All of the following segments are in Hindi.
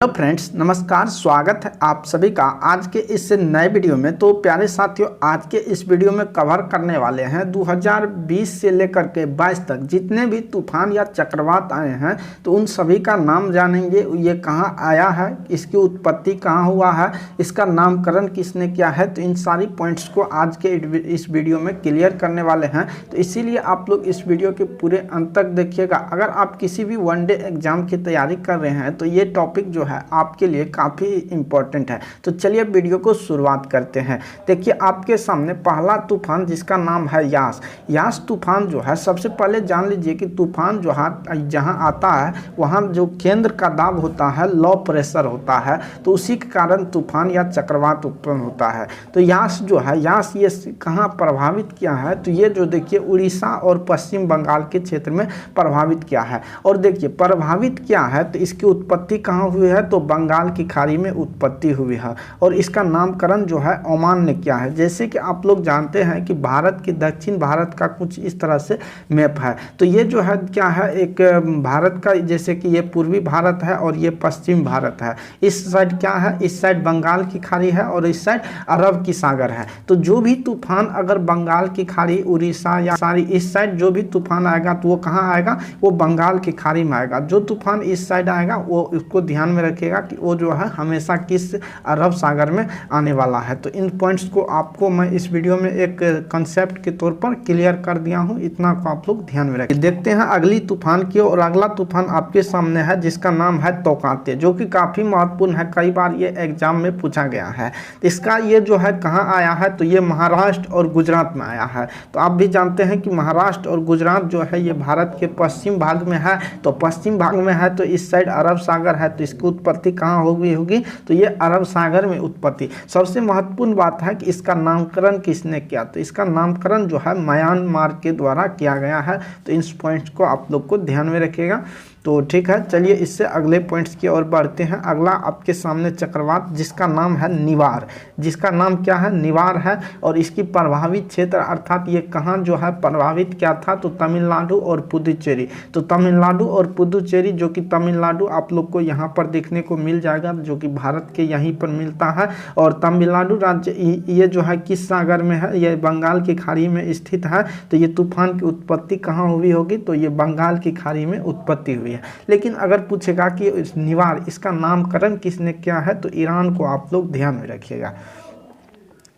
हेलो फ्रेंड्स, नमस्कार। स्वागत है आप सभी का आज के इस नए वीडियो में। तो प्यारे साथियों, आज के इस वीडियो में कवर करने वाले हैं 2020 से लेकर के 22 तक जितने भी तूफान या चक्रवात आए हैं, तो उन सभी का नाम जानेंगे। ये कहाँ आया है, इसकी उत्पत्ति कहाँ हुआ है, इसका नामकरण किसने किया है, तो इन सारी पॉइंट्स को आज के इस वीडियो में क्लियर करने वाले हैं। तो इसीलिए आप लोग इस वीडियो के पूरे अंत तक देखिएगा। अगर आप किसी भी वनडे एग्जाम की तैयारी कर रहे हैं तो ये टॉपिक जो है आपके लिए काफ़ी इंपॉर्टेंट है। तो चलिए वीडियो को शुरुआत करते हैं। देखिए, आपके सामने पहला तूफान जिसका नाम है यास तूफान जो है, सबसे पहले जान लीजिए कि तूफान जो है जहां आता है वहां जो केंद्र का दाब होता है, लो प्रेशर होता है, तो उसी के कारण तूफान या चक्रवात उत्पन्न होता है। तो यास जो है, यास ये कहाँ प्रभावित किया है, तो ये जो देखिए उड़ीसा और पश्चिम बंगाल के क्षेत्र में प्रभावित किया है। और देखिए प्रभावित किया है तो इसकी उत्पत्ति कहाँ हुई है, तो बंगाल की खाड़ी में उत्पत्ति हुई है। और इसका नामकरण जो है ओमान ने किया है। जैसे कि आप लोग जानते हैं कि भारत की दक्षिण भारत का कुछ इस तरह से मैप है। तो ये जो है क्या है, एक भारत का, जैसे कि ये पूर्वी भारत है और ये पश्चिम भारत है। इस साइड क्या है, इस साइड बंगाल की खाड़ी है और इस साइड अरब की सागर है। तो जो भी तूफान अगर बंगाल की खाड़ी, उड़ीसा या सारी इस साइड जो भी तूफान आएगा तो वो कहाँ आएगा, वो बंगाल की खाड़ी में आएगा। जो तूफान इस साइड आएगा वो उसको ध्यान में रखिएगा कि वो जो है हमेशा किस अरब सागर में आने वाला है। तो इन पॉइंट्स को आपको मैं इस वीडियो में एक कंसेप्ट के तौर पर क्लियर कर दिया हूं, इतना को आप लोग ध्यान में रखें। देखते हैं अगली तूफान की। और अगला तूफान आपके सामने है जिसका नाम है तोकाते, जो कि काफ़ी महत्वपूर्ण है। कई बार ये एग्जाम में पूछा गया है। इसका ये जो है कहाँ आया है, तो ये महाराष्ट्र और गुजरात में आया है। तो आप भी जानते हैं कि महाराष्ट्र और गुजरात जो है ये भारत के पश्चिम भाग में है। तो पश्चिम भाग में है तो इस साइड अरब सागर है, तो इसकी उत्पत्ति कहाँ होगी, तो ये अरब सागर में उत्पत्ति। सबसे महत्वपूर्ण बात है कि इसका नामकरण किसने किया, तो इसका नामकरण जो है म्यांमार के द्वारा किया गया है। तो इन पॉइंट्स को आप लोग को ध्यान में रखिएगा। तो ठीक है, चलिए इससे अगले पॉइंट्स की ओर बढ़ते हैं। अगला आपके सामने चक्रवात जिसका नाम है निवार, जिसका नाम क्या है, निवार है। और इसकी प्रभावित क्षेत्र अर्थात ये कहाँ जो है प्रभावित क्या था, तो तमिलनाडु और पुदुचेरी। तो तमिलनाडु और पुदुचेरी, जो कि तमिलनाडु आप लोग को यहाँ पर देखने को मिल जाएगा, जो कि भारत के यहीं पर मिलता है। और तमिलनाडु राज्य ये जो है किस सागर में है, ये बंगाल की खाड़ी में स्थित है। तो ये तूफान की उत्पत्ति कहाँ हुई होगी, तो ये बंगाल की खाड़ी में उत्पत्ति हुई है। लेकिन अगर पूछेगा कि इस निवार, इसका नामकरण किसने किया है, तो ईरान को आप लोग ध्यान में रखिएगा।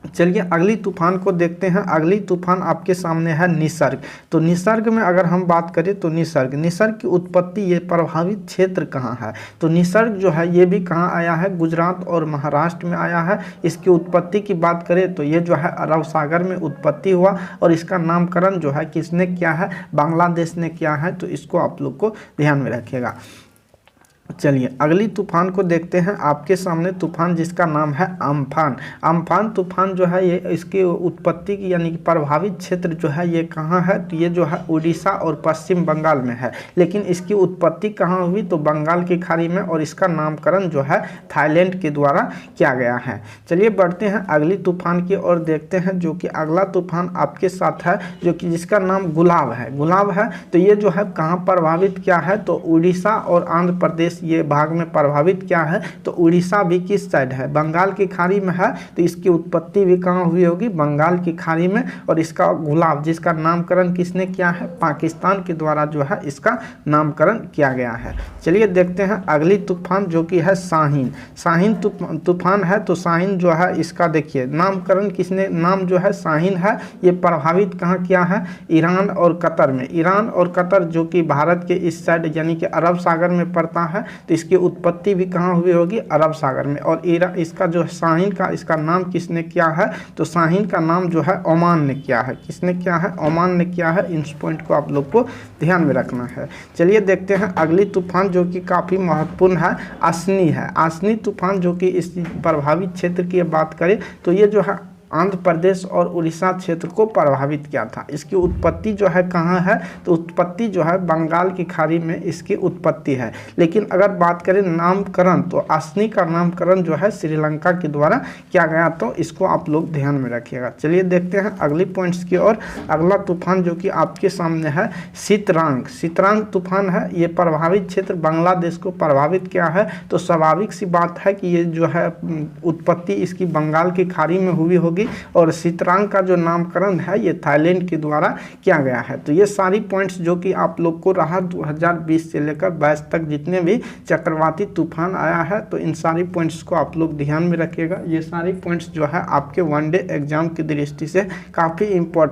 चलिए अगली तूफान को देखते हैं। अगली तूफान आपके सामने है निसर्ग। तो निसर्ग में अगर हम बात करें तो निसर्ग की उत्पत्ति, ये प्रभावित क्षेत्र कहाँ है, तो निसर्ग जो है ये भी कहाँ आया है, गुजरात और महाराष्ट्र में आया है। इसकी उत्पत्ति की बात करें तो ये जो है अरब सागर में उत्पत्ति हुआ। और इसका नामकरण जो है किसने किया है, बांग्लादेश ने किया है। तो इसको आप लोग को ध्यान में रखिएगा। चलिए अगली तूफान को देखते हैं। आपके सामने तूफान जिसका नाम है अम्फान। अम्फान तूफान जो है ये, इसकी उत्पत्ति की यानी कि प्रभावित क्षेत्र जो है ये कहाँ है, तो ये जो है उड़ीसा और पश्चिम बंगाल में है। लेकिन इसकी उत्पत्ति कहाँ हुई, तो बंगाल की खाड़ी में। और इसका नामकरण जो है थाईलैंड के द्वारा किया गया है। चलिए बढ़ते हैं अगली तूफान की ओर देखते हैं, जो कि अगला तूफान आपके साथ है, जो कि जिसका नाम गुलाब है। तो ये जो है कहाँ प्रभावित किया है, तो उड़ीसा और आंध्र प्रदेश ये भाग में प्रभावित क्या है। तो उड़ीसा भी किस साइड है, बंगाल की खाड़ी में है। तो इसकी उत्पत्ति भी कहाँ हुई होगी, बंगाल की खाड़ी में। और इसका गुलाब जिसका नामकरण किसने किया है, पाकिस्तान के द्वारा जो है इसका नामकरण किया गया है। चलिए देखते हैं अगली तूफान, जो कि है शाहीन तूफान है। तो शाहीन जो है इसका देखिए नामकरण किसने, नाम जो है शाहीन है। ये प्रभावित कहाँ किया है, ईरान और कतर में। ईरान और कतर जो कि भारत के इस साइड यानी कि अरब सागर में पड़ता है। तो इसकी उत्पत्ति भी कहाँ हुई होगी, अरब सागर में। और इसका जो शाहीन का, इसका नाम किसने किया है, तो शाहीन का नाम जो है ओमान ने किया है। किसने किया है, ओमान ने किया है। इन पॉइंट को आप लोग को ध्यान में रखना है। चलिए देखते हैं अगली तूफान, जो कि काफ़ी महत्वपूर्ण है, आसनी है। आसनी तूफान जो कि इस प्रभावित क्षेत्र की बात करें तो ये जो है आंध्र प्रदेश और उड़ीसा क्षेत्र को प्रभावित किया था। इसकी उत्पत्ति जो है कहाँ है, तो उत्पत्ति जो है बंगाल की खाड़ी में इसकी उत्पत्ति है। लेकिन अगर बात करें नामकरण, तो असनी का नामकरण जो है श्रीलंका के द्वारा किया गया, तो इसको आप लोग ध्यान में रखिएगा। चलिए देखते हैं अगली पॉइंट्स की ओर। अगला तूफान जो कि आपके सामने है सितरांग तूफान है। ये प्रभावित क्षेत्र बांग्लादेश को प्रभावित किया है। तो स्वाभाविक सी बात है कि ये जो है उत्पत्ति इसकी बंगाल की खाड़ी में हुई होगी और सितरांग का जो नामकरण है ये थाईलैंड के द्वारा किया गया है। तो ये सारी पॉइंट्स जो कि आप लोग को रहा 2020 से लेकर 22 तक जितने भी चक्रवाती तूफान आया है, तो इन सारी पॉइंट्स को आप लोग ध्यान में रखिएगा। ये सारी पॉइंट्स जो है आपके वनडे एग्जाम की दृष्टि से काफ़ी इंपॉर्टेंट